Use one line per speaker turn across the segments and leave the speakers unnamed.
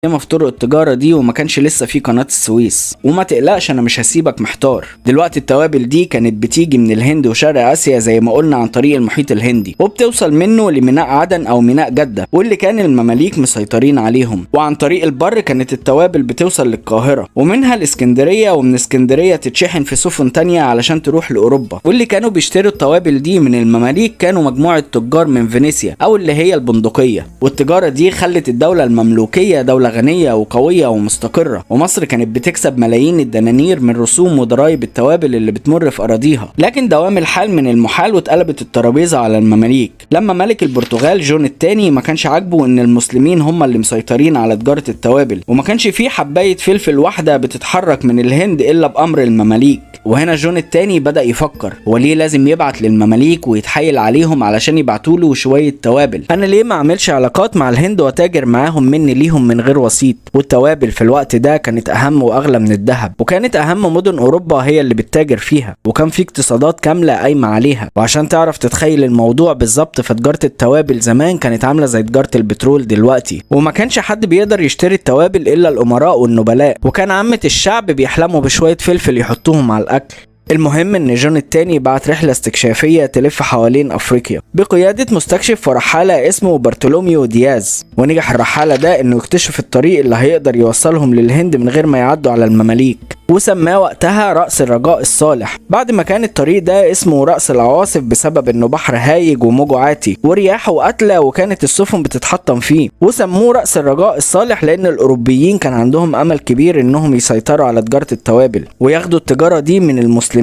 في طرق التجارة دي وما كانش لسه في قناة السويس. وما تقلقش انا مش هسيبك محتار، دلوقتي التوابل دي كانت بتيجي من الهند وشرق اسيا زي ما قلنا عن طريق المحيط الهندي، وبتوصل منه لميناء عدن او ميناء جدة واللي كان المماليك مسيطرين عليهم، وعن طريق البر كانت التوابل بتوصل للقاهرة ومنها الاسكندرية، ومن اسكندرية تتشحن في سفن تانية علشان تروح لأوروبا. واللي كانوا بيشتروا التوابل دي من المماليك كانوا مجموعة تجار من فينيسيا او اللي هي البندقية، والتجارة دي خلت الدولة المملوكية دولة غنية وقوية ومستقرة، ومصر كانت بتكسب ملايين الدنانير من رسوم وضرائب التوابل اللي بتمر في أراضيها. لكن دوام الحال من المحال واتقلبت الترابيزة على المماليك لما ملك البرتغال جون الثاني ما كانش عاجبه ان المسلمين هم اللي مسيطرين على تجارة التوابل، وما كانش فيه حباية فلفل واحدة بتتحرك من الهند الا بأمر المماليك. وهنا جون الثاني بدأ يفكر هو ليه لازم يبعت للمماليك ويتحايل عليهم علشان يبعتوله شوية توابل؟ انا ليه ما اعملش علاقات مع الهند وتاجر معاهم مني ليهم من غير وسيط؟ والتوابل في الوقت ده كانت اهم واغلى من الذهب، وكانت اهم مدن اوروبا هي اللي بتتاجر فيها، وكان في اقتصادات كاملة قايمة عليها. وعشان تعرف تتخيل الموضوع بالظبط، فتجارة التوابل زمان كانت عاملة زي تجارة البترول دلوقتي، وما كانش حد بيقدر يشتري التوابل الا الامراء والنبلاء، وكان عامة الشعب بيحلموا بشوية فلفل يحطوهم على الأكل. المهم ان جون الثاني بعت رحلة استكشافية تلف حوالين افريقيا بقيادة مستكشف ورحالة اسمه بارتولوميو دياز، ونجح الرحالة ده انه يكتشف الطريق اللي هيقدر يوصلهم للهند من غير ما يعدوا على المماليك، وسماه وقتها رأس الرجاء الصالح، بعد ما كان الطريق ده اسمه رأس العواصف بسبب انه بحر هايج وموجه عاتي ورياحه قاتلة وكانت السفن بتتحطم فيه، وسموه رأس الرجاء الصالح لان الاوروبيين كان عندهم امل كبير انهم يسيطروا على تجارة التوابل وياخدوا التجارة دي من المسلمين.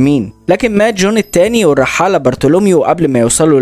لكن مات جون الثاني والرحالة بارتولوميو قبل ما يوصلوا